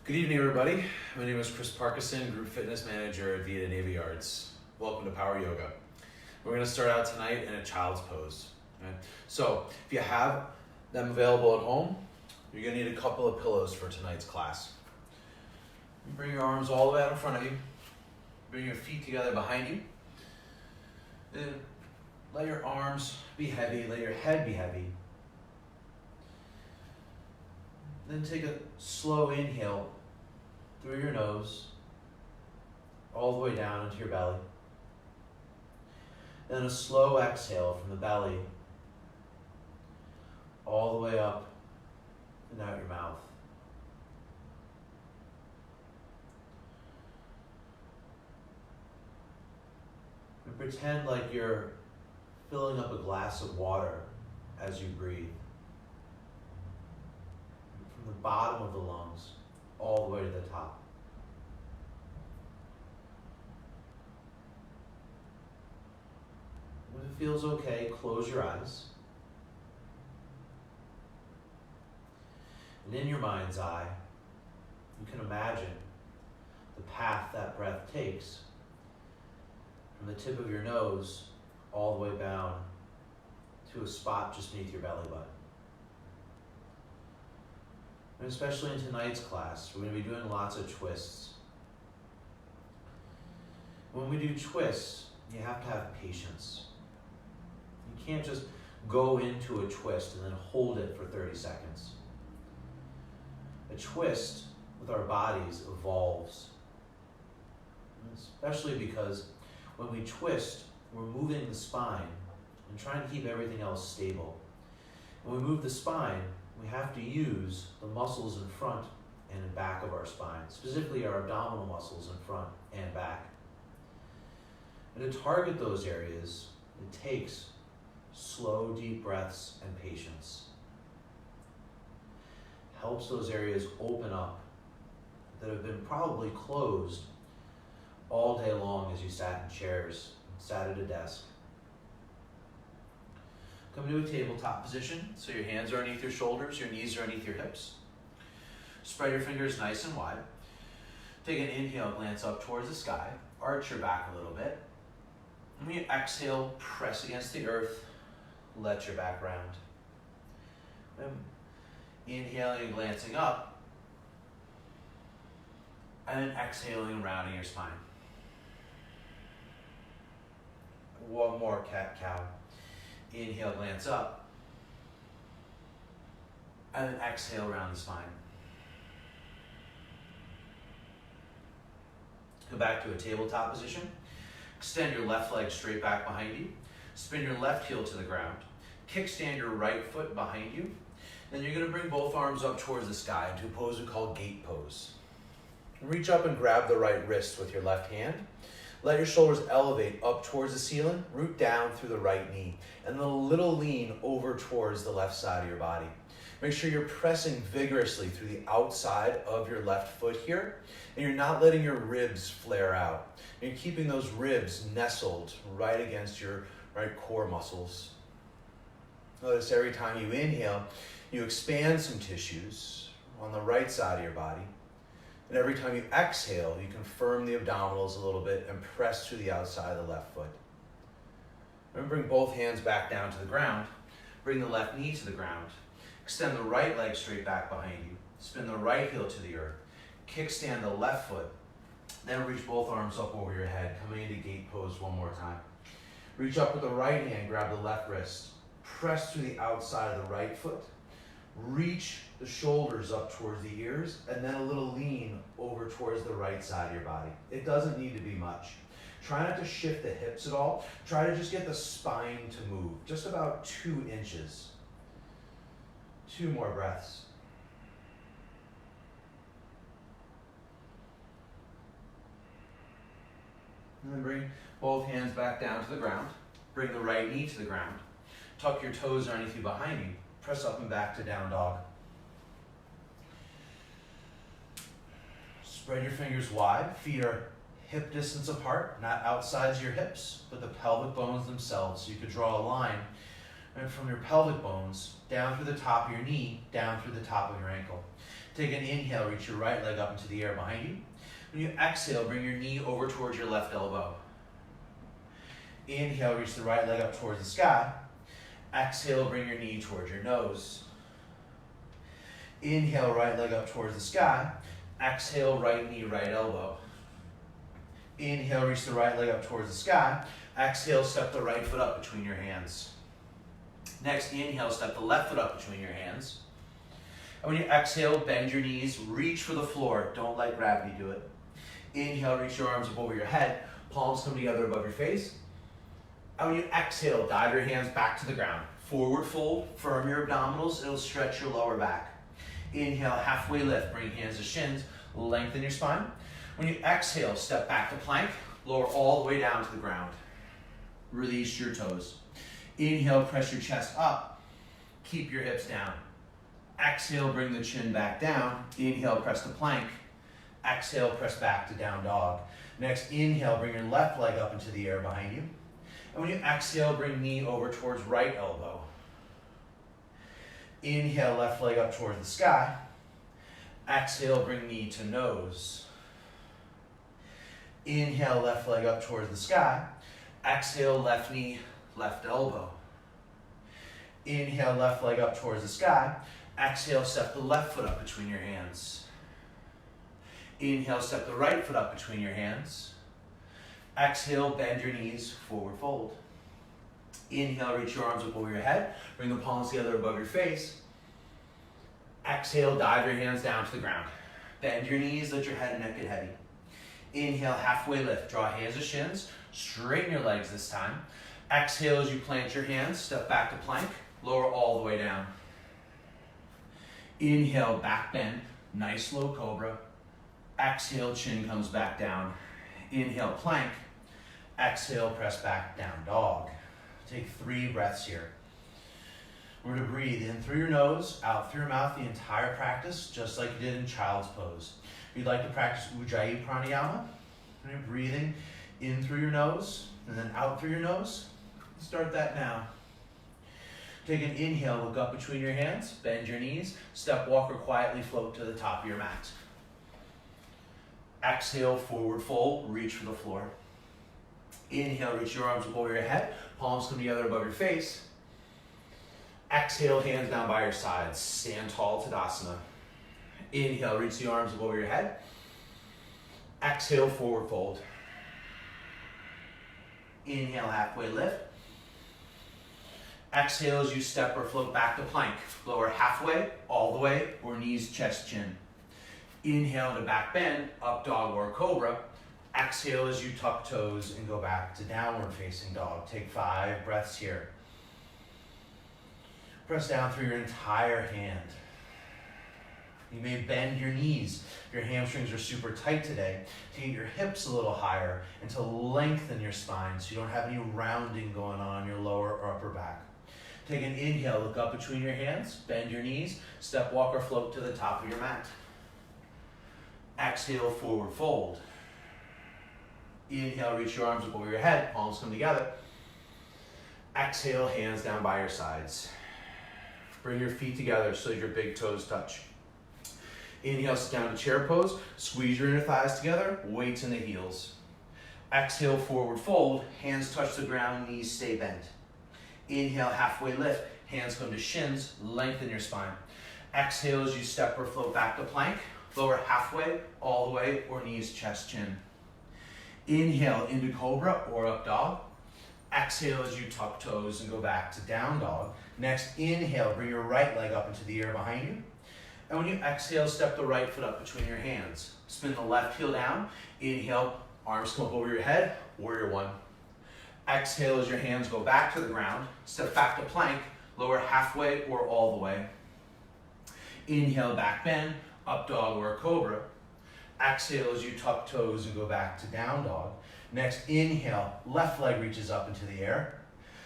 Good evening, everybody. My name is Chris Parkinson, Group Fitness Manager at VIDA Navy Yards. Welcome to Power Yoga. We're going to start out tonight in a child's pose. Right? So, if you have them available at home, you're going to need a couple of pillows for tonight's class. You bring your arms all the way out in front of you. Bring your feet together behind you. Then let your arms be heavy, let your head be heavy. Then take a slow inhale through your nose, all the way down into your belly. Then a slow exhale from the belly, all the way up and out your mouth. And pretend like you're filling up a glass of water as you breathe. From the bottom of the lungs, all the way to the top. If it feels okay, close your eyes. And in your mind's eye, you can imagine the path that breath takes from the tip of your nose all the way down to a spot just beneath your belly button. And especially in tonight's class, we're going to be doing lots of twists. When we do twists, you have to have patience. You can't just go into a twist and then hold it for 30 seconds. A twist with our bodies evolves. Especially because when we twist, we're moving the spine and trying to keep everything else stable. When we move the spine, we have to use the muscles in front and in back of our spine, specifically our abdominal muscles in front and back. And to target those areas, it takes slow, deep breaths and patience. Helps those areas open up that have been probably closed all day long as you sat in chairs, sat at a desk. Come to a tabletop position, so your hands are underneath your shoulders, your knees are underneath your hips. Spread your fingers nice and wide. Take an inhale, glance up towards the sky. Arch your back a little bit. And when you exhale, press against the earth. Let your back round. And inhaling and glancing up. And then exhaling and rounding your spine. One more cat-cow. Inhale, glance up, and then exhale around the spine. Go back to a tabletop position. Extend your left leg straight back behind you. Spin your left heel to the ground. Kickstand your right foot behind you. Then you're going to bring both arms up towards the sky into a pose we call gate pose. Reach up and grab the right wrist with your left hand. Let your shoulders elevate up towards the ceiling, root down through the right knee, and then a little lean over towards the left side of your body. Make sure you're pressing vigorously through the outside of your left foot here, and you're not letting your ribs flare out. You're keeping those ribs nestled right against your right core muscles. Notice every time you inhale, you expand some tissues on the right side of your body. And every time you exhale, you can firm the abdominals a little bit and press to the outside of the left foot. And bring both hands back down to the ground. Bring the left knee to the ground. Extend the right leg straight back behind you. Spin the right heel to the earth. Kickstand the left foot. Then reach both arms up over your head, coming into gate pose one more time. Reach up with the right hand, grab the left wrist. Press to the outside of the right foot. Reach the shoulders up towards the ears, and then a little lean over towards the right side of your body. It doesn't need to be much. Try not to shift the hips at all. Try to just get the spine to move, just about 2 inches. 2 more breaths. And then bring both hands back down to the ground. Bring the right knee to the ground. Tuck your toes underneath you behind you. Press up and back to down dog. Spread your fingers wide. Feet are hip distance apart, not outside your hips, but the pelvic bones themselves. So you could draw a line and from your pelvic bones down through the top of your knee, down through the top of your ankle. Take an inhale, reach your right leg up into the air behind you. When you exhale, bring your knee over towards your left elbow. Inhale, reach the right leg up towards the sky. Exhale, bring your knee towards your nose. Inhale, right leg up towards the sky. Exhale, right knee, right elbow. Inhale, reach the right leg up towards the sky. Exhale, step the right foot up between your hands. Next, inhale, step the left foot up between your hands. And when you exhale, bend your knees, reach for the floor. Don't let gravity do it. Inhale, reach your arms up over your head. Palms come together above your face. And when you exhale, dive your hands back to the ground. Forward fold, firm your abdominals. It'll stretch your lower back. Inhale, halfway lift. Bring hands to shins. Lengthen your spine. When you exhale, step back to plank. Lower all the way down to the ground. Release your toes. Inhale, press your chest up. Keep your hips down. Exhale, bring the chin back down. Inhale, press to plank. Exhale, press back to down dog. Next, inhale, bring your left leg up into the air behind you. And when you exhale, bring knee over towards right elbow. Inhale, left leg up towards the sky. Exhale, bring knee to nose. Inhale, left leg up towards the sky. Exhale, left knee, left elbow. Inhale, left leg up towards the sky. Exhale, step the left foot up between your hands. Inhale, step the right foot up between your hands. Exhale, bend your knees, forward fold. Inhale, reach your arms up over your head. Bring the palms together above your face. Exhale, dive your hands down to the ground. Bend your knees, let your head and neck get heavy. Inhale, halfway lift. Draw hands to shins. Straighten your legs this time. Exhale as you plant your hands. Step back to plank. Lower all the way down. Inhale, back bend. Nice low cobra. Exhale, chin comes back down. Inhale, plank. Exhale, press back, down dog. Take 3 breaths here. We're going to breathe in through your nose, out through your mouth the entire practice, just like you did in child's pose. If you'd like to practice Ujjayi Pranayama, you're breathing in through your nose and then out through your nose. Start that now. Take an inhale, look up between your hands, bend your knees, step, walk, or quietly float to the top of your mat. Exhale, forward fold, reach for the floor. Inhale, reach your arms above your head, palms come together above your face. Exhale, hands down by your sides, stand tall, Tadasana. Inhale, reach the arms above your head. Exhale, forward fold. Inhale, halfway lift. Exhale as you step or float back to plank. Lower halfway, all the way, or knees, chest, chin. Inhale to back bend, up dog or cobra. Exhale as you tuck toes and go back to downward facing dog. Take 5 breaths here. Press down through your entire hand. You may bend your knees. Your hamstrings are super tight today. To get your hips a little higher and to lengthen your spine so you don't have any rounding going on in your lower or upper back. Take an inhale, look up between your hands, bend your knees, step, walk, or float to the top of your mat. Exhale, forward fold. Inhale, reach your arms up over your head, palms come together. Exhale, hands down by your sides. Bring your feet together so your big toes touch. Inhale, sit down to chair pose. Squeeze your inner thighs together, weights in the heels. Exhale, forward fold. Hands touch the ground, knees stay bent. Inhale, halfway lift. Hands come to shins, lengthen your spine. Exhale as you step or float back to plank. Lower halfway, all the way, or knees, chest, chin. Inhale into cobra or up dog. Exhale as you tuck toes and go back to down dog. Next, inhale, bring your right leg up into the air behind you. And when you exhale, step the right foot up between your hands. Spin the left heel down. Inhale, arms come up over your head, warrior 1. Exhale as your hands go back to the ground. Step back to plank, lower halfway or all the way. Inhale, back bend, up dog or cobra. Exhale as you tuck toes and go back to down dog. Next, inhale, left leg reaches up into the air.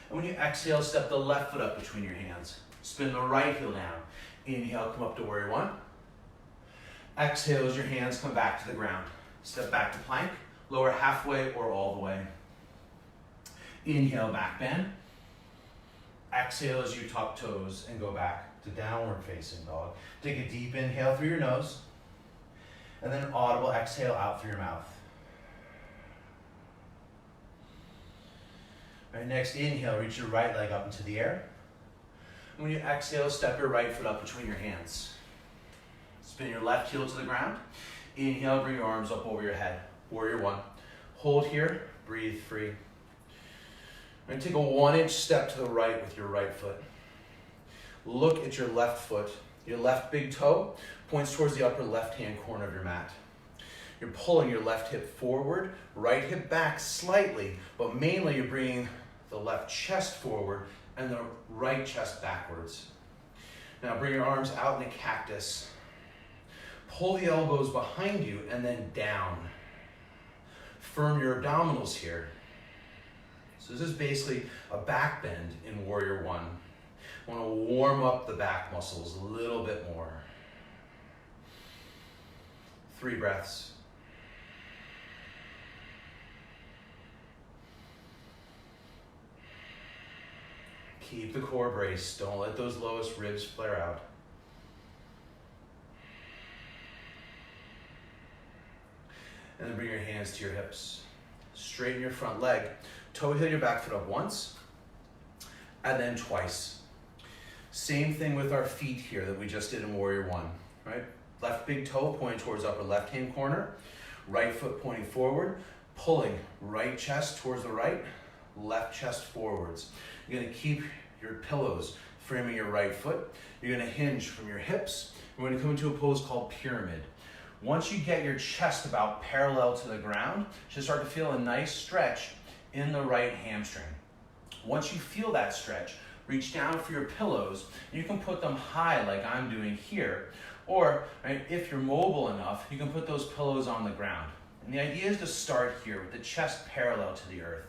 And when you exhale, step the left foot up between your hands. Spin the right heel down. Inhale, come up to warrior 1. Exhale as your hands come back to the ground. Step back to plank, lower halfway or all the way. Inhale, back bend. Exhale as you tuck toes and go back to downward facing dog. Take a deep inhale through your nose, and then an audible exhale out through your mouth. All right, next inhale, reach your right leg up into the air. And when you exhale, step your right foot up between your hands. Spin your left heel to the ground. Inhale, bring your arms up over your head. Warrior one. Hold here, breathe free. And take a 1-inch step to the right with your right foot. Look at your left foot. Your left big toe points towards the upper left-hand corner of your mat. You're pulling your left hip forward, right hip back slightly, but mainly you're bringing the left chest forward and the right chest backwards. Now bring your arms out in a cactus. Pull the elbows behind you and then down. Firm your abdominals here. So this is basically a back bend in Warrior One. Want to warm up the back muscles a little bit more. 3 breaths. Keep the core braced. Don't let those lowest ribs flare out. And then bring your hands to your hips. Straighten your front leg. Toe heel your back foot up once, and then twice. Same thing with our feet here that we just did in Warrior One, right? Left big toe pointing towards upper left-hand corner. Right foot pointing forward. Pulling right chest towards the right. Left chest forwards. You're gonna keep your pillows framing your right foot. You're gonna hinge from your hips. We're gonna come into a pose called pyramid. Once you get your chest about parallel to the ground, you should start to feel a nice stretch in the right hamstring. Once you feel that stretch, reach down for your pillows. You can put them high like I'm doing here, or right, if you're mobile enough, you can put those pillows on the ground. And the idea is to start here with the chest parallel to the earth.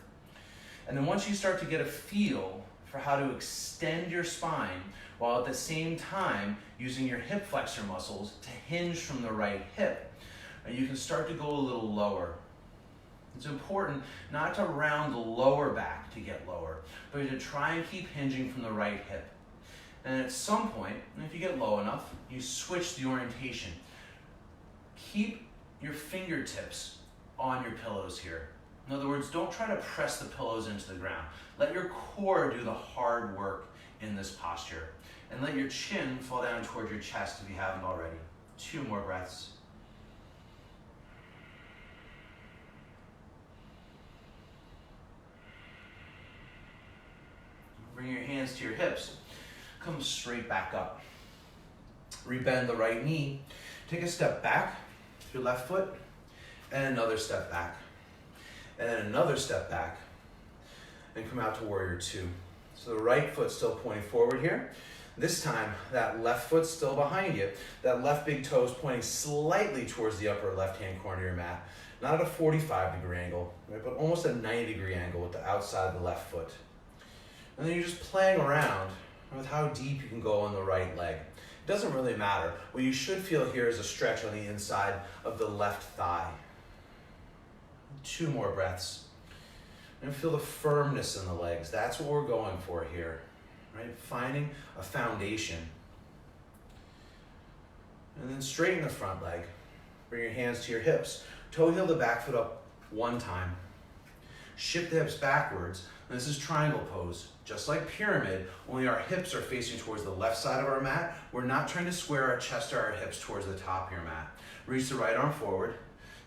And then once you start to get a feel for how to extend your spine, while at the same time using your hip flexor muscles to hinge from the right hip, you can start to go a little lower. It's important not to round the lower back to get lower, but to try and keep hinging from the right hip. And at some point, if you get low enough, you switch the orientation. Keep your fingertips on your pillows here. In other words, don't try to press the pillows into the ground. Let your core do the hard work in this posture. And let your chin fall down toward your chest if you haven't already. 2 more breaths. Bring your hands to your hips. Come straight back up. Rebend the right knee. Take a step back with your left foot, and another step back. And then another step back. And come out to Warrior Two. So the right foot's still pointing forward here. This time, that left foot's still behind you. That left big toe is pointing slightly towards the upper left-hand corner of your mat. Not at a 45-degree angle, right, but almost a 90-degree angle with the outside of the left foot. And then you're just playing around with how deep you can go on the right leg. It doesn't really matter. What you should feel here is a stretch on the inside of the left thigh. 2 more breaths. And feel the firmness in the legs. That's what we're going for here, right? Finding a foundation. And then straighten the front leg. Bring your hands to your hips. Toe heel the back foot up 1 time. Shift the hips backwards. And this is triangle pose. Just like pyramid, only our hips are facing towards the left side of our mat. We're not trying to square our chest or our hips towards the top of your mat. Reach the right arm forward.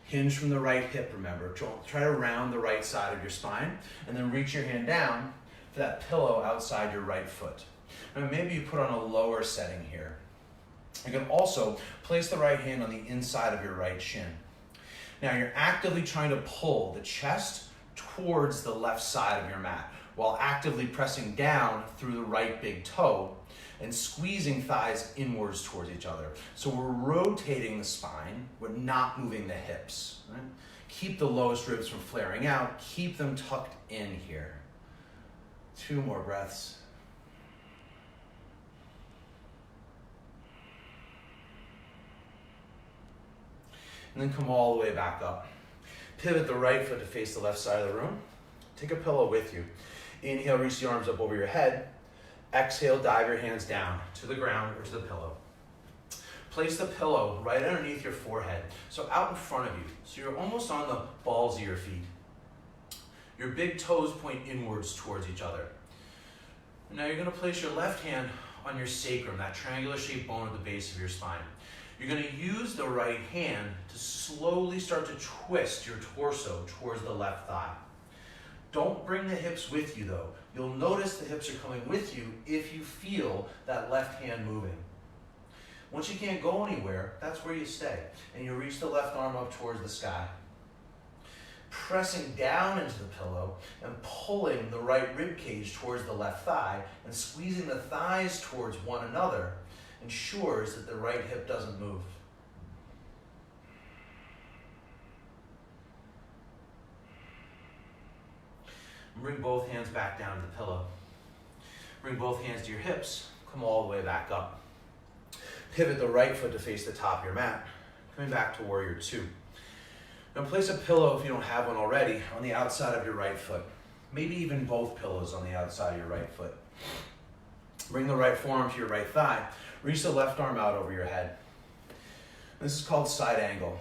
Hinge from the right hip, remember. Try to round the right side of your spine, and then reach your hand down for that pillow outside your right foot. Now maybe you put on a lower setting here. You can also place the right hand on the inside of your right shin. Now you're actively trying to pull the chest towards the left side of your mat, while actively pressing down through the right big toe and squeezing thighs inwards towards each other. So we're rotating the spine, we're not moving the hips. Right? Keep the lowest ribs from flaring out, keep them tucked in here. 2 more breaths. And then come all the way back up. Pivot the right foot to face the left side of the room. Take a pillow with you. Inhale, reach the arms up over your head. Exhale, dive your hands down to the ground or to the pillow. Place the pillow right underneath your forehead, so out in front of you, so you're almost on the balls of your feet. Your big toes point inwards towards each other. Now you're going to place your left hand on your sacrum, that triangular shaped bone at the base of your spine. You're going to use the right hand to slowly start to twist your torso towards the left thigh. Don't bring the hips with you though. You'll notice the hips are coming with you if you feel that left hand moving. Once you can't go anywhere, that's where you stay. And you reach the left arm up towards the sky. Pressing down into the pillow and pulling the right rib cage towards the left thigh and squeezing the thighs towards one another ensures that the right hip doesn't move. Bring both hands back down to the pillow. Bring both hands to your hips. Come all the way back up. Pivot the right foot to face the top of your mat. Coming back to warrior two. Now place a pillow, if you don't have one already, on the outside of your right foot. Maybe even both pillows on the outside of your right foot. Bring the right forearm to your right thigh. Reach the left arm out over your head. This is called side angle.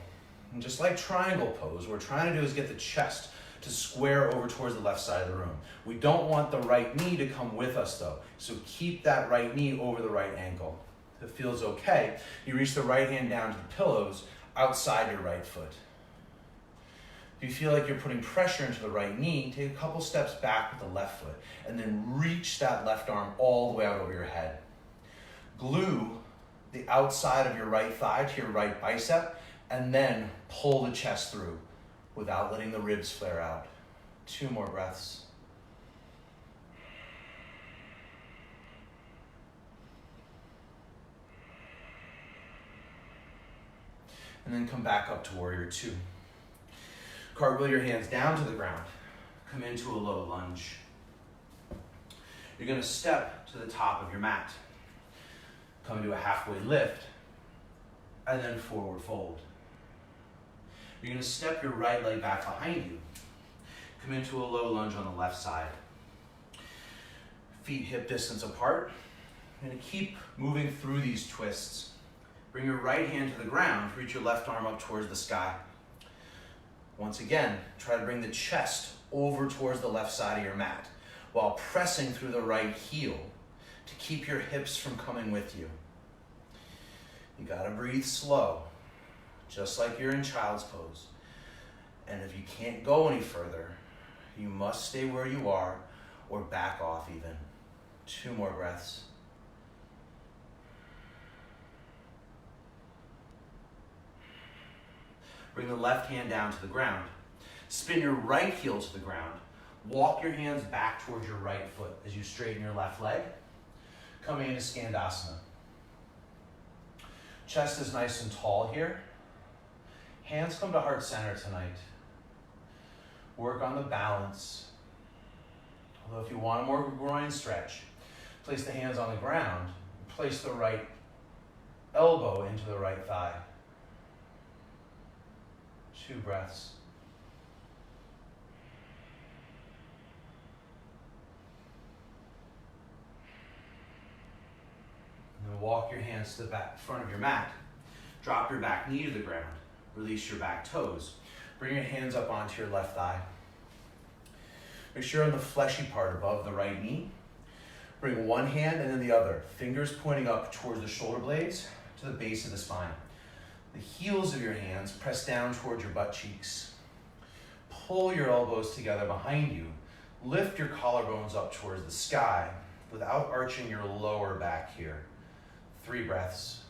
And just like triangle pose, what we're trying to do is get the chest to square over towards the left side of the room. We don't want the right knee to come with us though. So keep that right knee over the right ankle. If it feels okay, you reach the right hand down to the pillows outside your right foot. If you feel like you're putting pressure into the right knee, take a couple steps back with the left foot and then reach that left arm all the way out over your head. Glue the outside of your right thigh to your right bicep and then pull the chest through without letting the ribs flare out. 2 more breaths. And then come back up to warrior two. Cartwheel your hands down to the ground. Come into a low lunge. You're going to step to the top of your mat. Come to a halfway lift, and then forward fold. You're going to step your right leg back behind you. Come into a low lunge on the left side. Feet hip distance apart. You're going to keep moving through these twists. Bring your right hand to the ground. Reach your left arm up towards the sky. Once again, try to bring the chest over towards the left side of your mat while pressing through the right heel to keep your hips from coming with you. You gotta breathe slow, just like you're in child's pose. And if you can't go any further, you must stay where you are or back off even. 2 more breaths. Bring the left hand down to the ground. Spin your right heel to the ground. Walk your hands back towards your right foot as you straighten your left leg. Coming into Skandasana. Chest is nice and tall here. Hands come to heart center tonight. Work on the balance. Although if you want a more groin stretch, place the hands on the ground. Place the right elbow into the right thigh. 2 breaths. And then walk your hands to the back front of your mat. Drop your back knee to the ground. Release your back toes. Bring your hands up onto your left thigh. Make sure on the fleshy part above the right knee. Bring one hand and then the other. Fingers pointing up towards the shoulder blades to the base of the spine. The heels of your hands press down towards your butt cheeks. Pull your elbows together behind you. Lift your collarbones up towards the sky without arching your lower back here. 3 breaths.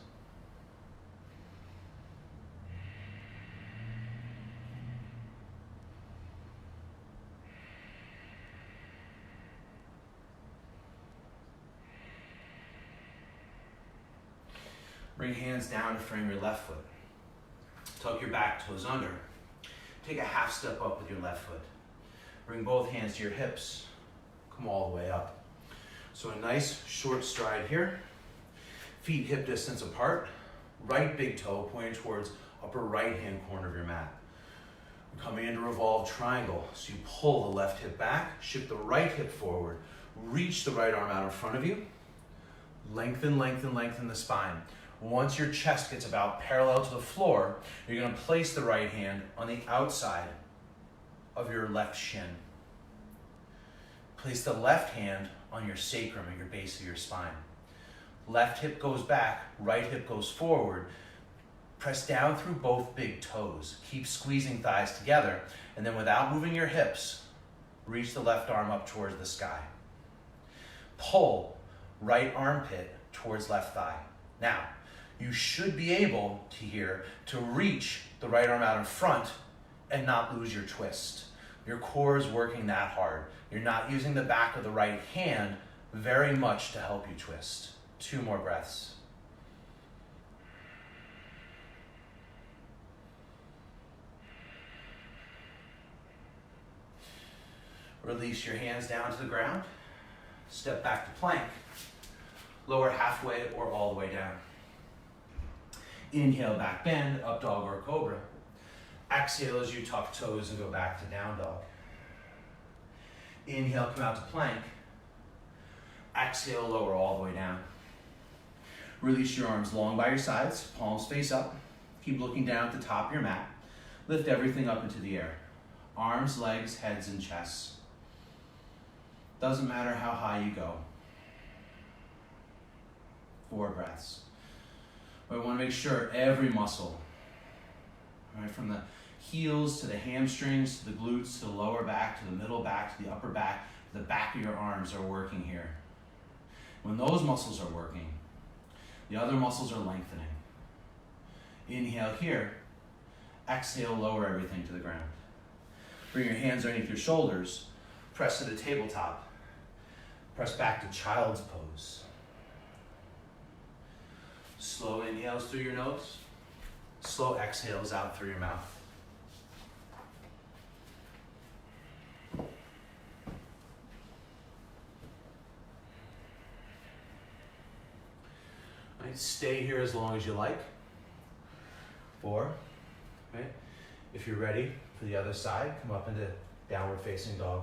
Bring hands down to frame your left foot. Tuck your back toes under. Take a half step up with your left foot. Bring both hands to your hips. Come all the way up. So a nice short stride here. Feet hip distance apart. Right big toe pointing towards upper right hand corner of your mat. We're coming into revolved triangle. So you pull the left hip back, shift the right hip forward, Reach the right arm out in front of you. Lengthen, lengthen, lengthen the spine. Once your chest gets about parallel to the floor, you're going to place the right hand on the outside of your left shin. Place the left hand on your sacrum at your base of your spine. Left hip goes back, right hip goes forward. Press down through both big toes. Keep squeezing thighs together, and then without moving your hips, reach the left arm up towards the sky. Pull right armpit towards left thigh. Now, you should be able to reach the right arm out in front and not lose your twist. Your core is working that hard. You're not using the back of the right hand very much to help you twist. 2 more breaths. Release your hands down to the ground. Step back to plank. Lower halfway or all the way down. Inhale, back bend, up dog or cobra. Exhale as you tuck toes and go back to down dog. Inhale, come out to plank. Exhale, lower all the way down. Release your arms long by your sides, palms face up. Keep looking down at the top of your mat. Lift everything up into the air. Arms, legs, heads, and chests. Doesn't matter how high you go. 4 breaths. We want to make sure every muscle, right, from the heels to the hamstrings, to the glutes, to the lower back, to the middle back, to the upper back, to the back of your arms are working here. When those muscles are working, the other muscles are lengthening. Inhale here. Exhale, lower everything to the ground. Bring your hands underneath your shoulders. Press to the tabletop. Press back to child's pose. Slow inhales through your nose. Slow exhales out through your mouth. Right, stay here as long as you like. 4. Right? If you're ready for the other side, come up into downward facing dog.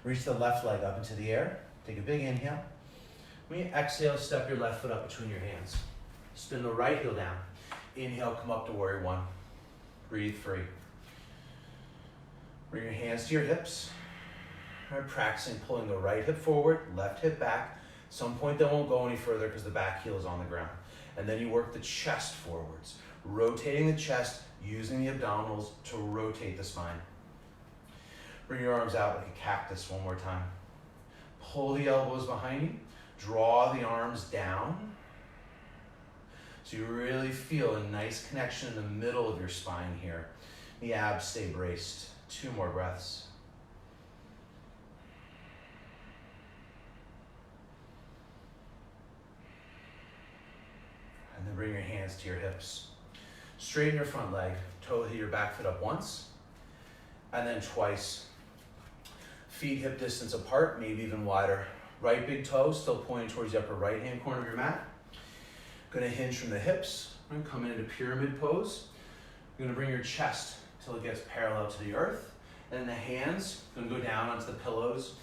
Reach the left leg up into the air. Take a big inhale. When you exhale, step your left foot up between your hands. Spin the right heel down. Inhale, come up to warrior 1. Breathe free. Bring your hands to your hips. Right, practicing pulling the right hip forward, left hip back. Some point they won't go any further because the back heel is on the ground. And then you work the chest forwards. Rotating the chest, using the abdominals to rotate the spine. Bring your arms out like a cactus one more time. Pull the elbows behind you. Draw the arms down. So you really feel a nice connection in the middle of your spine here. The abs stay braced. 2 more breaths. And then bring your hands to your hips. Straighten your front leg. Toe hit your back foot up once. And then twice. Feet hip distance apart, maybe even wider. Right big toe still pointing towards the upper right hand corner of your mat. Gonna hinge from the hips. We're gonna come into pyramid pose. You're gonna bring your chest till it gets parallel to the earth. Then the hands gonna go down onto the pillows.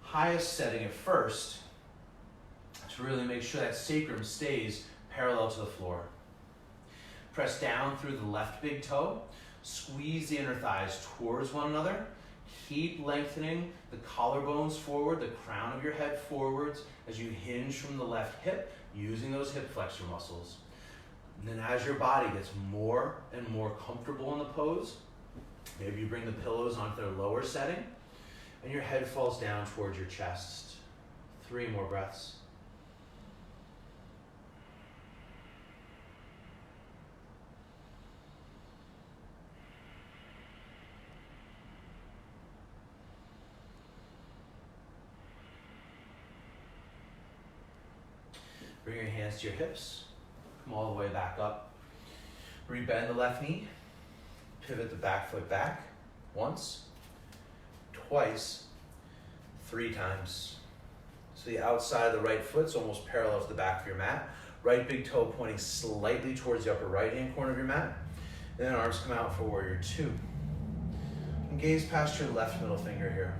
Highest setting at first to really make sure that sacrum stays parallel to the floor. Press down through the left big toe. Squeeze the inner thighs towards one another. Keep lengthening the collarbones forward, the crown of your head forwards as you hinge from the left hip, using those hip flexor muscles. And then as your body gets more and more comfortable in the pose, maybe you bring the pillows onto their lower setting and your head falls down towards your chest. 3 more breaths. Bring your hands to your hips. Come all the way back up. Rebend the left knee. Pivot the back foot back. Once, twice, 3 times. So the outside of the right foot's almost parallel to the back of your mat. Right big toe pointing slightly towards the upper right hand corner of your mat. And then arms come out for warrior 2. And gaze past your left middle finger here.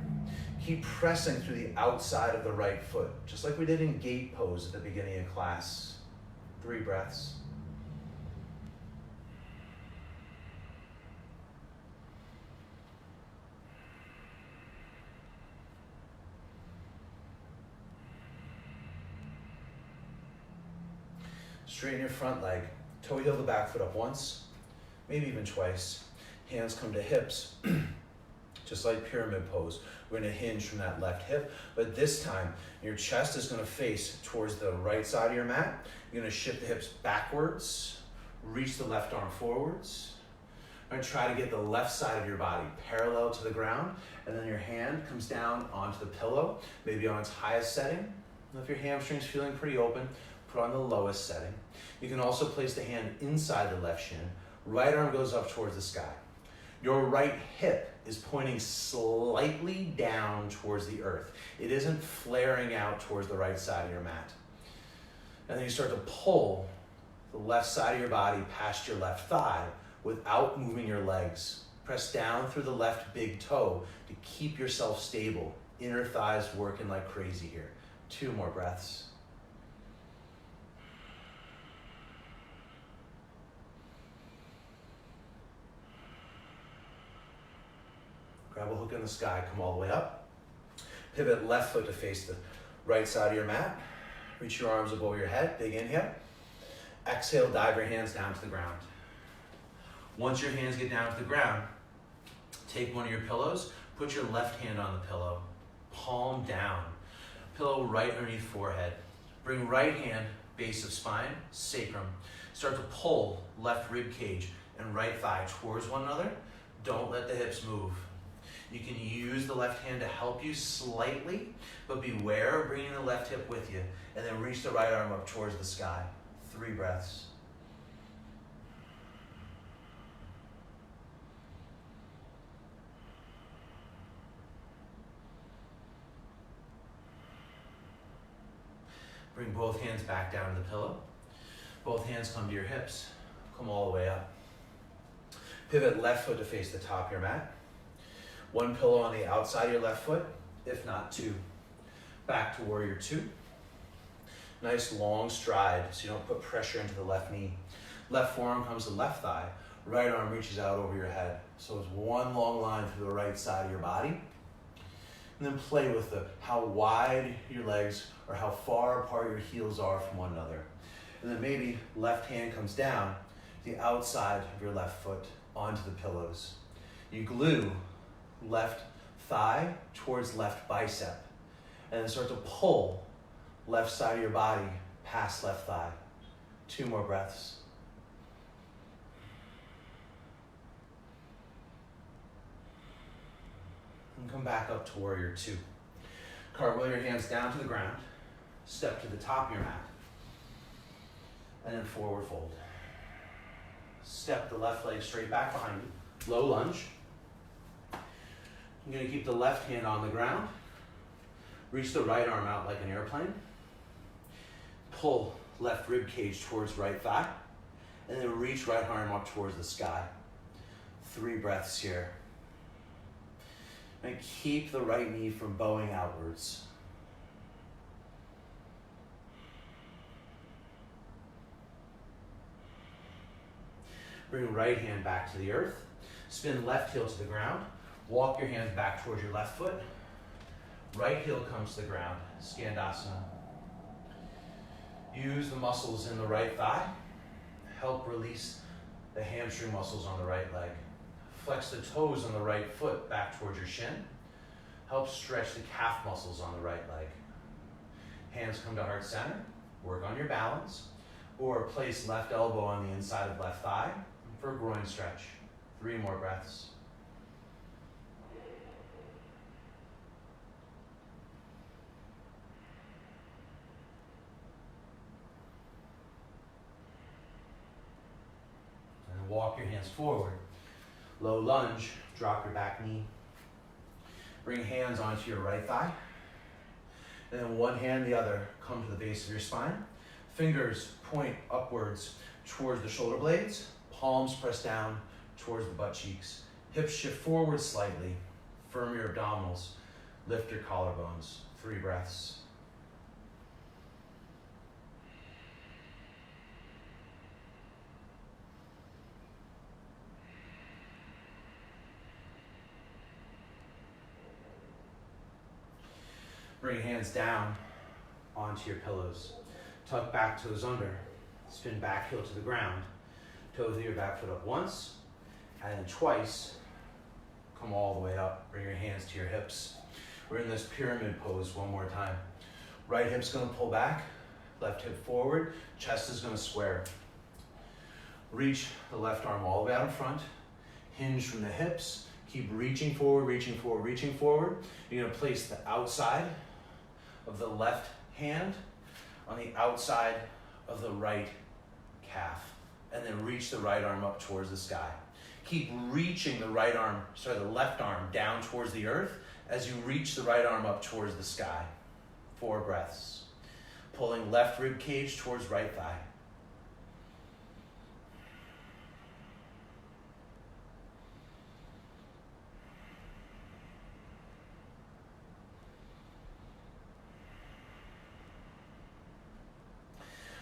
Keep pressing through the outside of the right foot, just like we did in gate pose at the beginning of class. 3 breaths. Straighten your front leg. Toe heel the back foot up once, maybe even twice. Hands come to hips, just like pyramid pose. We're gonna hinge from that left hip, but this time your chest is gonna face towards the right side of your mat. You're gonna shift the hips backwards, reach the left arm forwards. We're gonna try to get the left side of your body parallel to the ground, and then your hand comes down onto the pillow, maybe on its highest setting. If your hamstring's feeling pretty open, put on the lowest setting. You can also place the hand inside the left shin. Right arm goes up towards the sky. Your right hip is pointing slightly down towards the earth. It isn't flaring out towards the right side of your mat. And then you start to pull the left side of your body past your left thigh without moving your legs. Press down through the left big toe to keep yourself stable. Inner thighs working like crazy here. 2 more breaths. Grab a hook in the sky, come all the way up. Pivot left foot to face the right side of your mat. Reach your arms above your head, big inhale. Exhale, dive your hands down to the ground. Once your hands get down to the ground, take one of your pillows, put your left hand on the pillow, palm down. Pillow right underneath forehead. Bring right hand, base of spine, sacrum. Start to pull left rib cage and right thigh towards one another. Don't let the hips move. You can use the left hand to help you slightly, but beware of bringing the left hip with you, and then reach the right arm up towards the sky. 3 breaths. Bring both hands back down to the pillow. Both hands come to your hips. Come all the way up. Pivot left foot to face the top of your mat. 1 pillow on the outside of your left foot, if not 2. Back to warrior 2. Nice long stride so you don't put pressure into the left knee. Left forearm comes to left thigh. Right arm reaches out over your head. So it's one long line through the right side of your body. And then play with how wide your legs or how far apart your heels are from one another. And then maybe left hand comes down the outside of your left foot onto the pillows. You glue left thigh towards left bicep, and then start to pull left side of your body past left thigh. 2 more breaths. And come back up to warrior 2. Cartwheel your hands down to the ground, step to the top of your mat, and then forward fold. Step the left leg straight back behind you, low lunge. I'm going to keep the left hand on the ground. Reach the right arm out like an airplane. Pull left rib cage towards right thigh. And then reach right arm up towards the sky. 3 breaths here. And keep the right knee from bowing outwards. Bring right hand back to the earth. Spin left heel to the ground. Walk your hands back towards your left foot. Right heel comes to the ground, Skandasana. Use the muscles in the right thigh. Help release the hamstring muscles on the right leg. Flex the toes on the right foot back towards your shin. Help stretch the calf muscles on the right leg. Hands come to heart center. Work on your balance. Or place left elbow on the inside of left thigh for a groin stretch. 3 more breaths. Walk your hands forward. Low lunge, drop your back knee. Bring hands onto your right thigh. And then one hand, the other, come to the base of your spine. Fingers point upwards towards the shoulder blades. Palms press down towards the butt cheeks. Hips shift forward slightly. Firm your abdominals. Lift your collarbones. 3 breaths. Bring your hands down onto your pillows. Tuck back toes under. Spin back heel to the ground. Toes of your back foot up once, and then twice. Come all the way up. Bring your hands to your hips. We're in this pyramid pose one more time. Right hip's gonna pull back, left hip forward, chest is gonna square. Reach the left arm all the way out in front. Hinge from the hips. Keep reaching forward, reaching forward, reaching forward. You're gonna place the outside of the left hand on the outside of the right calf, and then reach the right arm up towards the sky. Keep reaching the left arm down towards the earth as you reach the right arm up towards the sky. 4 breaths. Pulling left rib cage towards right thigh.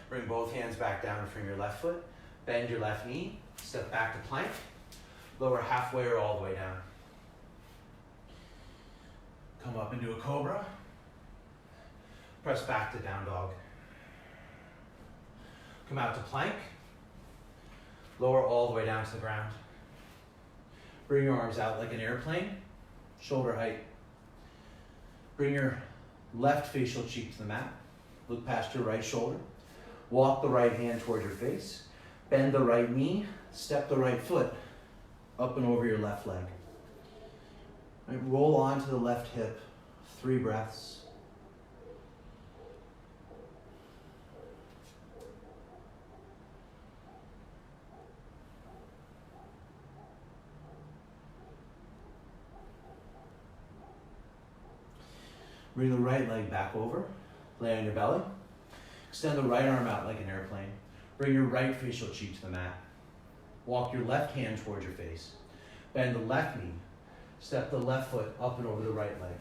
Bring both hands back down from your left foot. Bend your left knee. Step back to plank. Lower halfway or all the way down. Come up into a cobra. Press back to down dog. Come out to plank. Lower all the way down to the ground. Bring your arms out like an airplane. Shoulder height. Bring your left facial cheek to the mat. Look past your right shoulder. Walk the right hand toward your face. Bend the right knee. Step the right foot up and over your left leg. Right, roll onto the left hip. 3 breaths. Bring the right leg back over. Lay on your belly. Extend the right arm out like an airplane. Bring your right facial cheek to the mat. Walk your left hand towards your face. Bend the left knee. Step the left foot up and over the right leg.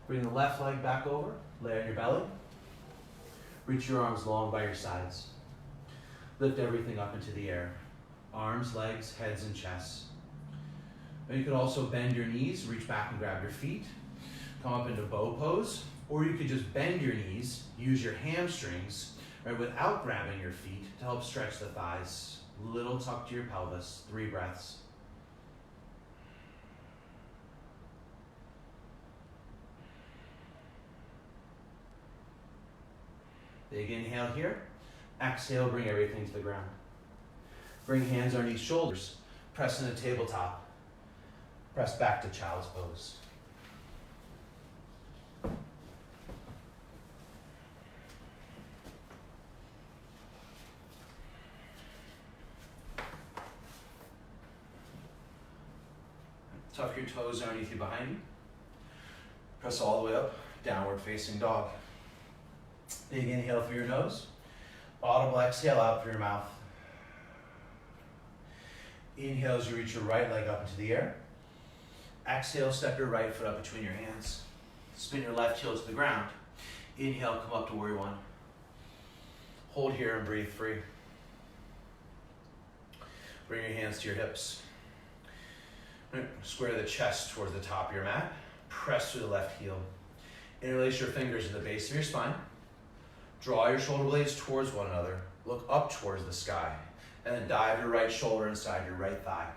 Bring the left leg back over. Lay on your belly. Reach your arms long by your sides. Lift everything up into the air. Arms, legs, heads, and chests. And you could also bend your knees, reach back and grab your feet. Come up into bow pose. Or you could just bend your knees, use your hamstrings, right, without grabbing your feet to help stretch the thighs. Little tuck to your pelvis. 3 breaths. Big inhale here. Exhale, bring everything to the ground. Bring hands underneath shoulders. Press into tabletop. Press back to child's pose. Tuck your toes underneath you behind you. Press all the way up, downward facing dog. Big inhale through your nose. Audible exhale out through your mouth. Inhale as you reach your right leg up into the air. Exhale, step your right foot up between your hands. Spin your left heel to the ground. Inhale, come up to warrior 1. Hold here and breathe free. Bring your hands to your hips. Square the chest towards the top of your mat. Press through the left heel. Interlace your fingers in the base of your spine. Draw your shoulder blades towards one another. Look up towards the sky. And then dive your right shoulder inside your right thigh.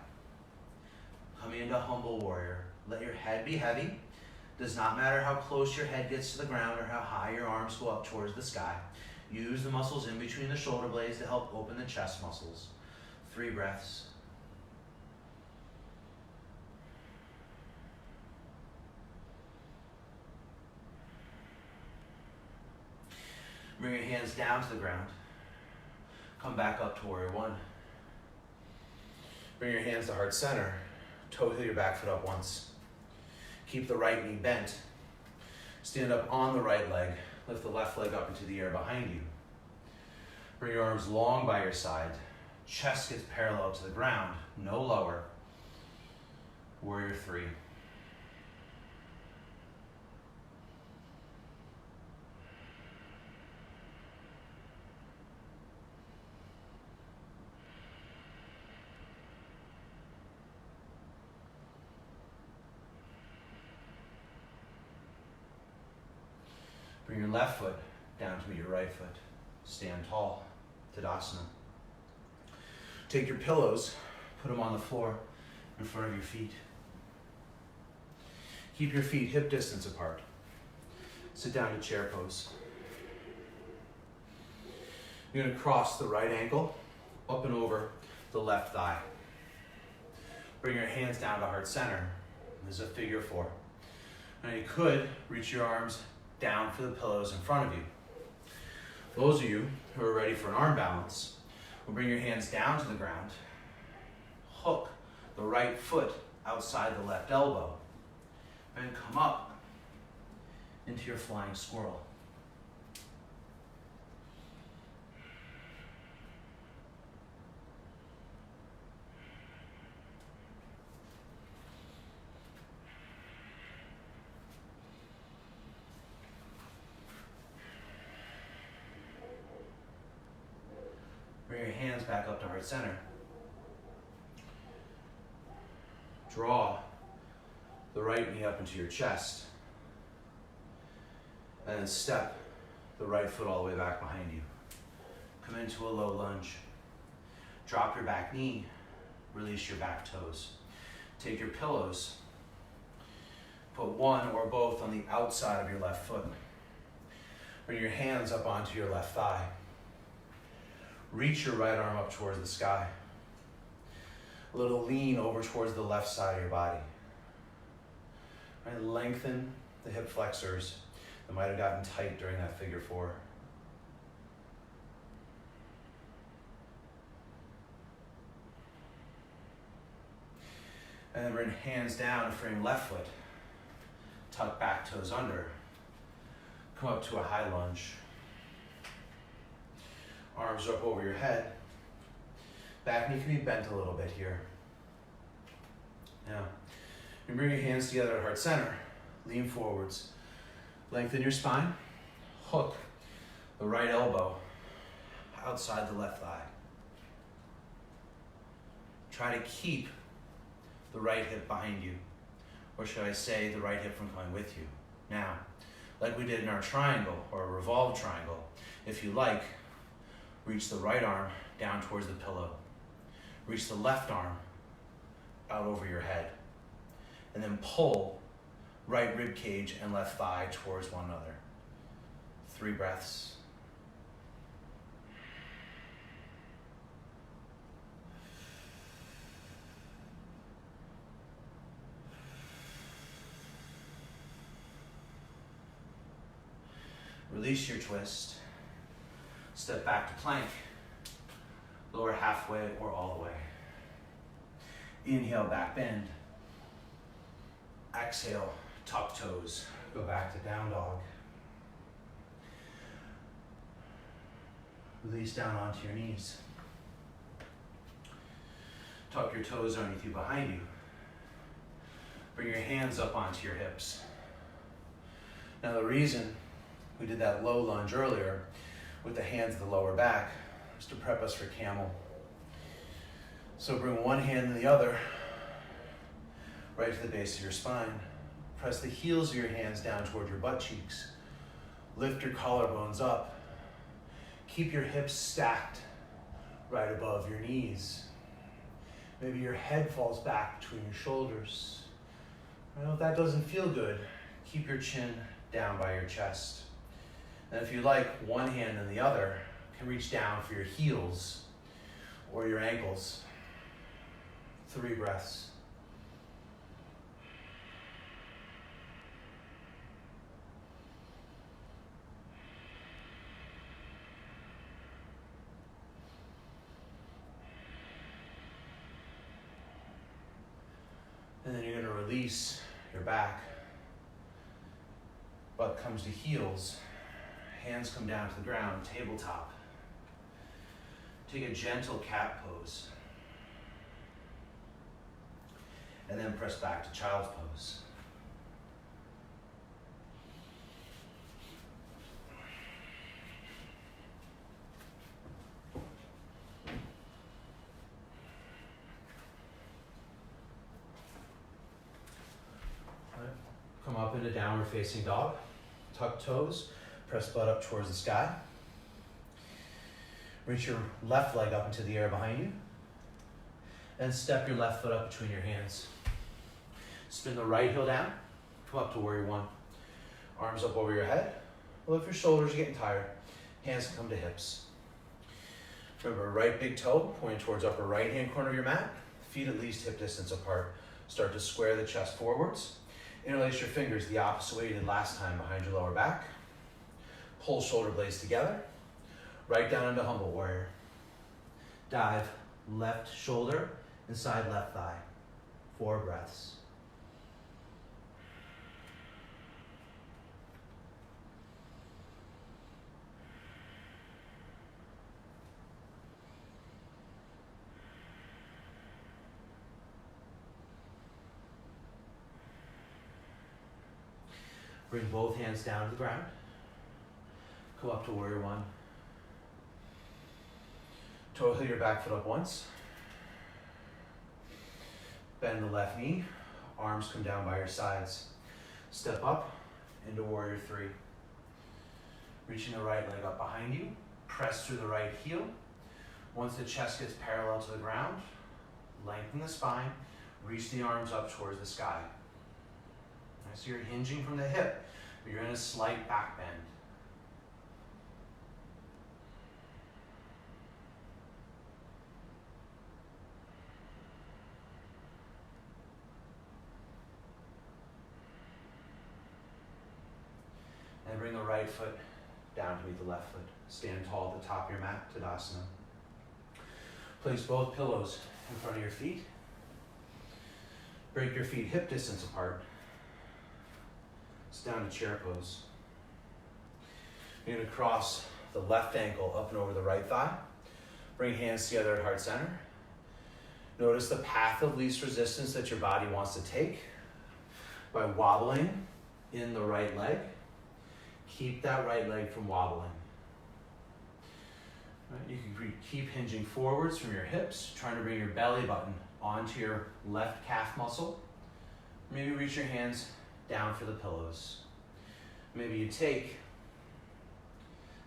Coming into humble warrior. Let your head be heavy. Does not matter how close your head gets to the ground or how high your arms go up towards the sky. Use the muscles in between the shoulder blades to help open the chest muscles. 3 breaths. Bring your hands down to the ground. Come back up to warrior 1. Bring your hands to heart center. Toe heel your back foot up once. Keep the right knee bent. Stand up on the right leg. Lift the left leg up into the air behind you. Bring your arms long by your side. Chest gets parallel to the ground, no lower. Warrior 3. Bring your left foot down to meet your right foot. Stand tall, Tadasana. Take your pillows, put them on the floor in front of your feet. Keep your feet hip distance apart. Sit down to chair pose. You're going to cross the right ankle up and over the left thigh. Bring your hands down to heart center. This is a figure 4. Now you could reach your arms down for the pillows in front of you. Those of you who are ready for an arm balance will bring your hands down to the ground, hook the right foot outside the left elbow, and come up into your flying squirrel. Bring your hands back up to heart center. Draw the right knee up into your chest. And then step the right foot all the way back behind you. Come into a low lunge. Drop your back knee. Release your back toes. Take your pillows. Put one or both on the outside of your left foot. Bring your hands up onto your left thigh. Reach your right arm up towards the sky. A little lean over towards the left side of your body. Right, lengthen the hip flexors that might have gotten tight during that figure 4. And then bring hands down to frame left foot. Tuck back toes under. Come up to a high lunge. Arms up over your head. Back knee can be bent a little bit here. Now, you bring your hands together at heart center. Lean forwards. Lengthen your spine. Hook the right elbow outside the left thigh. Try to keep the right hip behind you. Or should I say the right hip from coming with you. Now, like we did in our triangle or a revolved triangle, if you like, reach the right arm down towards the pillow. Reach the left arm out over your head. And then pull right rib cage and left thigh towards one another. 3 breaths. Release your twist. Step back to plank. Lower halfway or all the way. Inhale, back bend. Exhale, tuck toes. Go back to down dog. Release down onto your knees. Tuck your toes underneath you behind you. Bring your hands up onto your hips. Now the reason we did that low lunge earlier with the hands at the lower back was to prep us for camel. So bring one hand and the other right to the base of your spine. Press the heels of your hands down toward your butt cheeks. Lift your collarbones up. Keep your hips stacked right above your knees. Maybe your head falls back between your shoulders. Well, if that doesn't feel good, keep your chin down by your chest. And if you like, one hand and the other can reach down for your heels or your ankles. 3 breaths. And then you're going to release your back Butt comes to heels. Hands come down to the ground, tabletop. Take a gentle cat pose. And then press back to child's pose. Come up into downward facing dog. Tuck toes, press butt up towards the sky. Reach your left leg up into the air behind you. And step your left foot up between your hands. Spin the right heel down. Come up to warrior one. Arms up over your head. Well, if your shoulders are getting tired, hands come to hips. Remember, right big toe pointing towards upper right hand corner of your mat. Feet at least hip distance apart. Start to square the chest forwards. Interlace your fingers the opposite way you did last time behind your lower back. Pull shoulder blades together. Right down into humble warrior. Dive left shoulder inside left thigh. 4 breaths. Bring both hands down to the ground. Come up to warrior one. Toe heel your back foot up once. Bend the left knee. Arms come down by your sides. Step up into warrior three. Reaching the right leg up behind you. Press through the right heel. Once the chest gets parallel to the ground, lengthen the spine. Reach the arms up towards the sky. So you're hinging from the hip, but you're in a slight back bend. And bring the right foot down to meet the left foot. Stand tall at the top of your mat, Tadasana. Place both pillows in front of your feet. Break your feet hip distance apart. It's down to chair pose. You're going to cross the left ankle up and over the right thigh. Bring hands together at heart center. Notice the path of least resistance that your body wants to take by wobbling in the right leg. Keep that right leg from wobbling. You can keep hinging forwards from your hips, trying to bring your belly button onto your left calf muscle. Maybe reach your hands down for the pillows. Maybe you take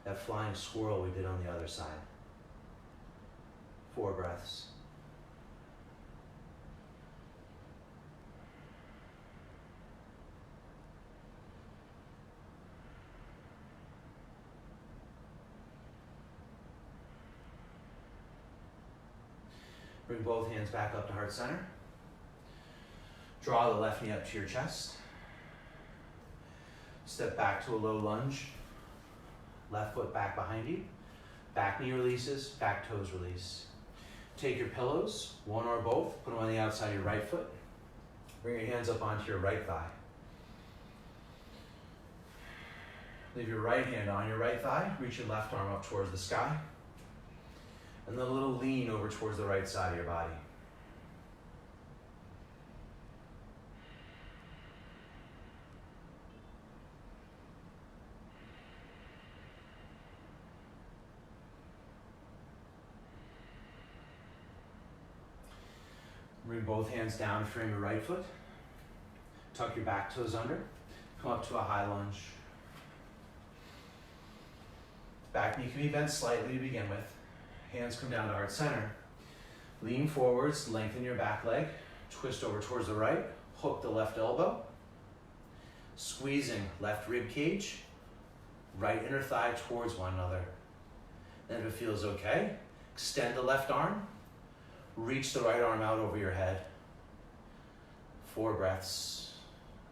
that flying squirrel we did on the other side. 4 breaths. Bring both hands back up to heart center. Draw the left knee up to your chest. Step back to a low lunge. Left foot back behind you. Back knee releases, back toes release. Take your pillows, one or both, put them on the outside of your right foot. Bring your hands up onto your right thigh. Leave your right hand on your right thigh. Reach your left arm up towards the sky. And then a little lean over towards the right side of your body. Bring both hands down to frame your right foot. Tuck your back toes under. Come up to a high lunge. Back knee can be bent slightly to begin with. Hands come down to heart center. Lean forwards, lengthen your back leg. Twist over towards the right. Hook the left elbow. Squeezing left rib cage. Right inner thigh towards one another. Then if it feels okay, extend the left arm. Reach the right arm out over your head. 4 breaths.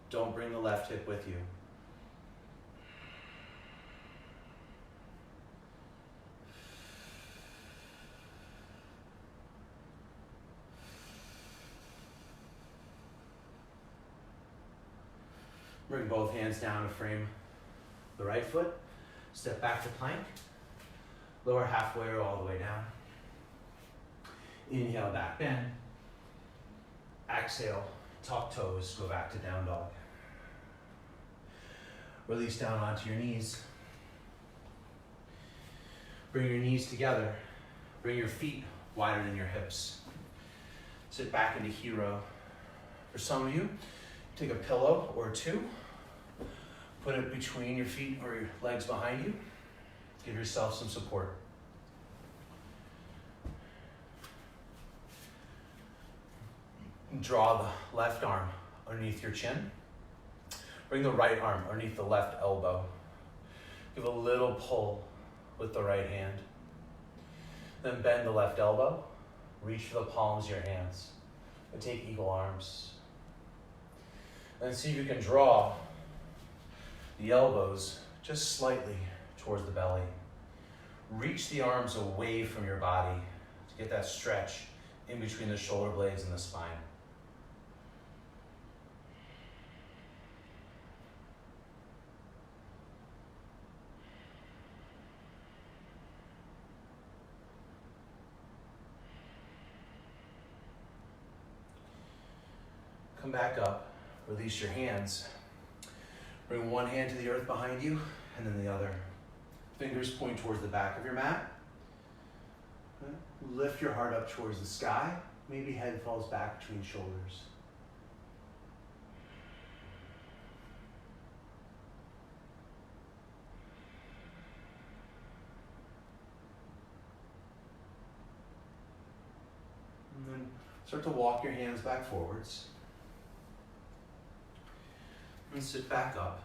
Don't bring the left hip with you. Bring both hands down to frame the right foot, step back to plank, lower halfway or all the way down. Inhale, back bend. Exhale, tuck toes, go back to down dog. Release down onto your knees. Bring your knees together. Bring your feet wider than your hips. Sit back into hero. For some of you, take a pillow or two, put it between your feet or your legs behind you. Give yourself some support. Draw the left arm underneath your chin. Bring the right arm underneath the left elbow. Give a little pull with the right hand. Then bend the left elbow. Reach for the palms of your hands. And take eagle arms. And see if you can draw the elbows just slightly towards the belly. Reach the arms away from your body to get that stretch in between the shoulder blades and the spine. Come back up, release your hands. Bring one hand to the earth behind you, and then the other. Fingers point towards the back of your mat. Lift your heart up towards the sky. Maybe head falls back between shoulders. And then start to walk your hands back forwards. And sit back up.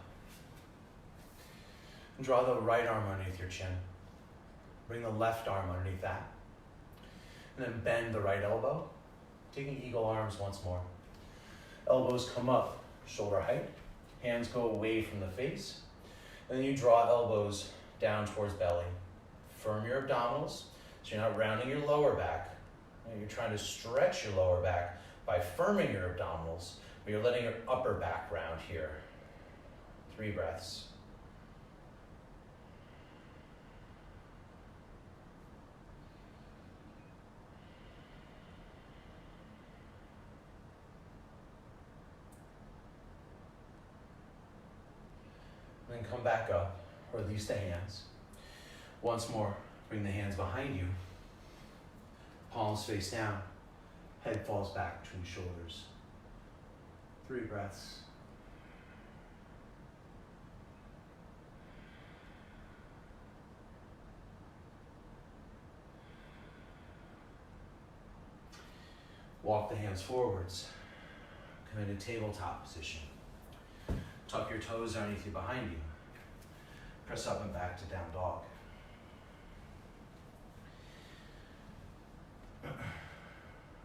And draw the right arm underneath your chin. Bring the left arm underneath that. And then bend the right elbow. Taking eagle arms once more. Elbows come up, shoulder height. Hands go away from the face. And then you draw elbows down towards belly. Firm your abdominals, so you're not rounding your lower back. You're trying to stretch your lower back by firming your abdominals, but you're letting your upper back round here. 3 breaths. Then come back up, release the hands. Once more, bring the hands behind you. Palms face down. Head falls back between shoulders. 3 breaths. Walk the hands forwards. Come into tabletop position. Tuck your toes underneath you behind you. Press up and back to down dog.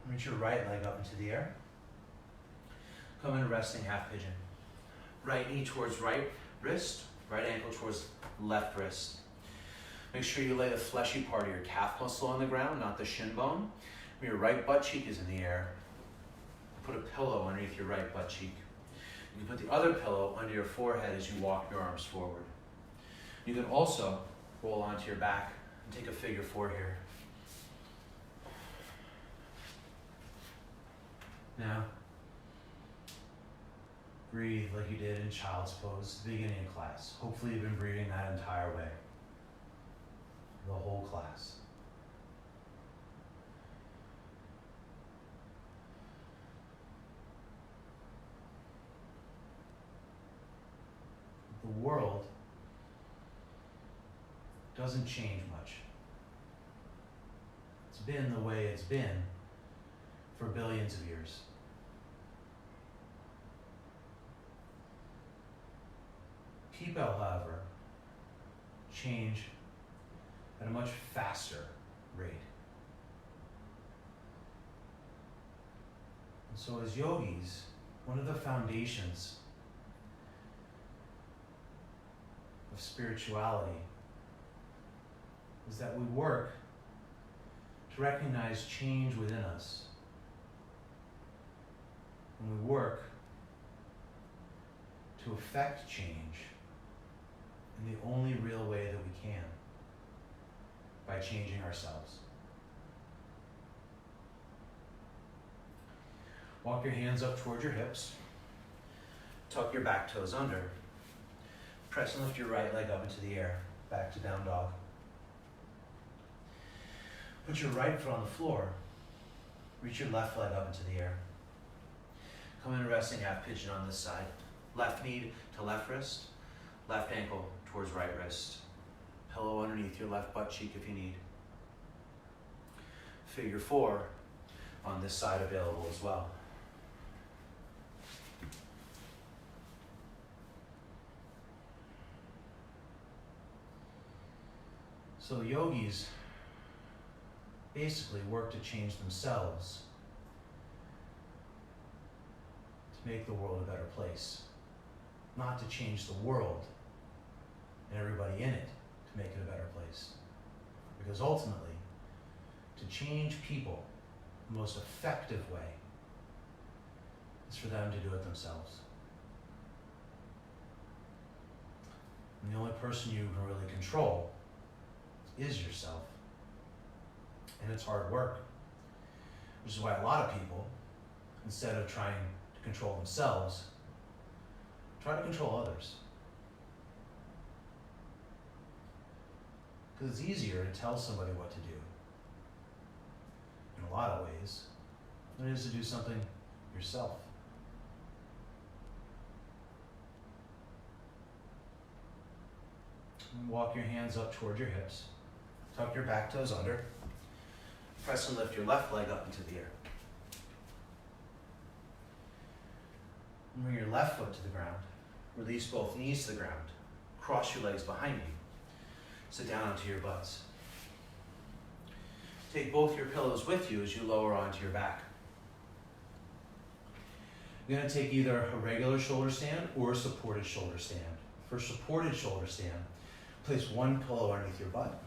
Reach your right leg up into the air. Come in resting half pigeon. Right knee towards right wrist, right ankle towards left wrist. Make sure you lay the fleshy part of your calf muscle on the ground, not the shin bone. Your right butt cheek is in the air. Put a pillow underneath your right butt cheek. You can put the other pillow under your forehead as you walk your arms forward. You can also roll onto your back and take a figure 4 here. Now, breathe like you did in child's pose at the beginning of class. Hopefully you've been breathing that entire way. The whole class. The world doesn't change much. It's been the way it's been for billions of years. People, however, change at a much faster rate. And so as yogis, one of the foundations of spirituality is that we work to recognize change within us. And we work to affect change in the only real way that we can, by changing ourselves. Walk your hands up towards your hips. Tuck your back toes under. Press and lift your right leg up into the air, back to down dog. Put your right foot on the floor. Reach your left leg up into the air. Come in resting half pigeon on this side. Left knee to left wrist, left ankle towards right wrist. Pillow underneath your left butt cheek if you need. Figure 4 on this side available as well. So yogis basically work to change themselves to make the world a better place, not to change the world and everybody in it to make it a better place. Because ultimately, to change people, the most effective way is for them to do it themselves. And the only person you can really control is yourself. And it's hard work, which is why a lot of people, instead of trying to control themselves, try to control others. Because it's easier to tell somebody what to do, in a lot of ways, than it is to do something yourself. And walk your hands up toward your hips. Tuck your back toes under. Press and lift your left leg up into the air. And bring your left foot to the ground. Release both knees to the ground. Cross your legs behind you. Sit down onto your butts. Take both your pillows with you as you lower onto your back. You're going to take either a regular shoulder stand or a supported shoulder stand. For supported shoulder stand, place one pillow underneath your butt.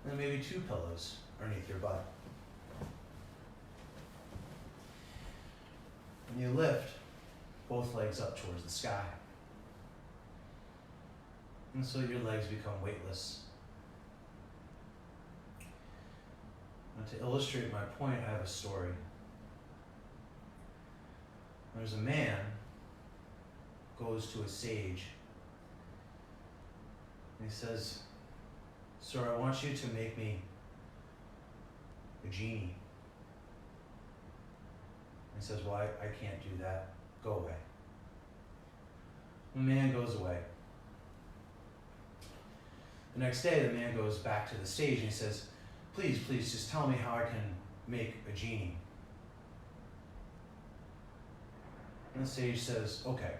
And then maybe two pillows underneath your butt. And you lift both legs up towards the sky. And so your legs become weightless. And to illustrate my point, I have a story. There's a man goes to a sage and he says, "Sir, I want you to make me a genie." And he says, "Well, I can't do that. Go away." The man goes away. The next day, the man goes back to the sage and he says, please, just tell me how I can make a genie." And the sage says, "Okay,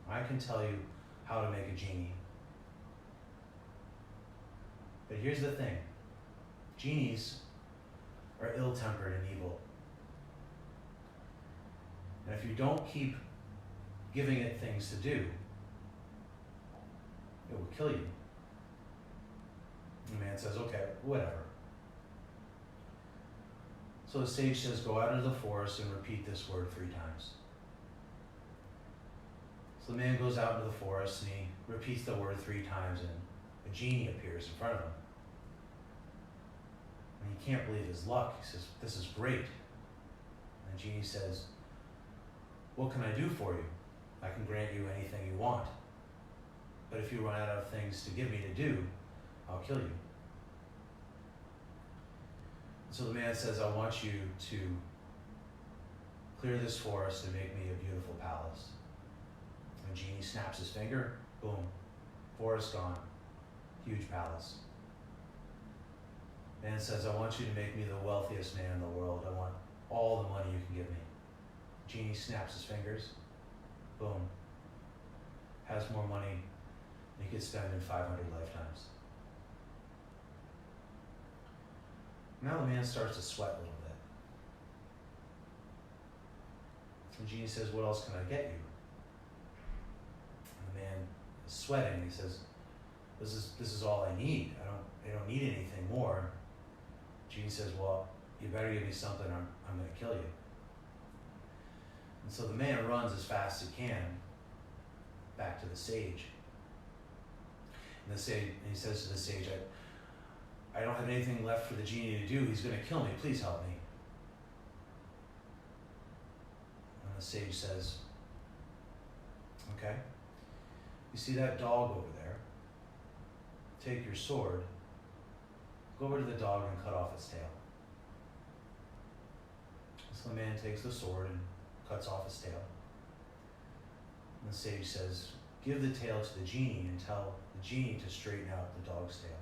I can tell you how to make a genie. But here's the thing. Genies are ill-tempered and evil. And if you don't keep giving it things to do, it will kill you." And the man says, "Okay, whatever." So the sage says, "Go out into the forest and repeat this word 3 times." So the man goes out into the forest and he repeats the word 3 times and a genie appears in front of him. And he can't believe his luck. He says, "This is great." And the genie says, "What can I do for you? I can grant you anything you want. But if you run out of things to give me to do, I'll kill you." And so the man says, "I want you to clear this forest and make me a beautiful palace." And the genie snaps his finger, boom, forest gone, huge palace. Man says, "I want you to make me the wealthiest man in the world. I want all the money you can give me." Genie snaps his fingers, boom, has more money than he could spend in 500 lifetimes. Now the man starts to sweat a little bit. And Genie says, "What else can I get you?" And the man is sweating. He says, This is all I need. I don't need anything more." Genie says, "Well, you better give me something. I'm going to kill you." And so the man runs as fast as he can. back to the sage. And he says to the sage, I don't have anything left for the genie to do. He's going to kill me. Please help me. And the sage says, okay, you see that dog over there? Take your sword, go over to the dog and cut off its tail. So the man takes the sword and cuts off its tail. And the sage says, give the tail to the genie and tell the genie to straighten out the dog's tail.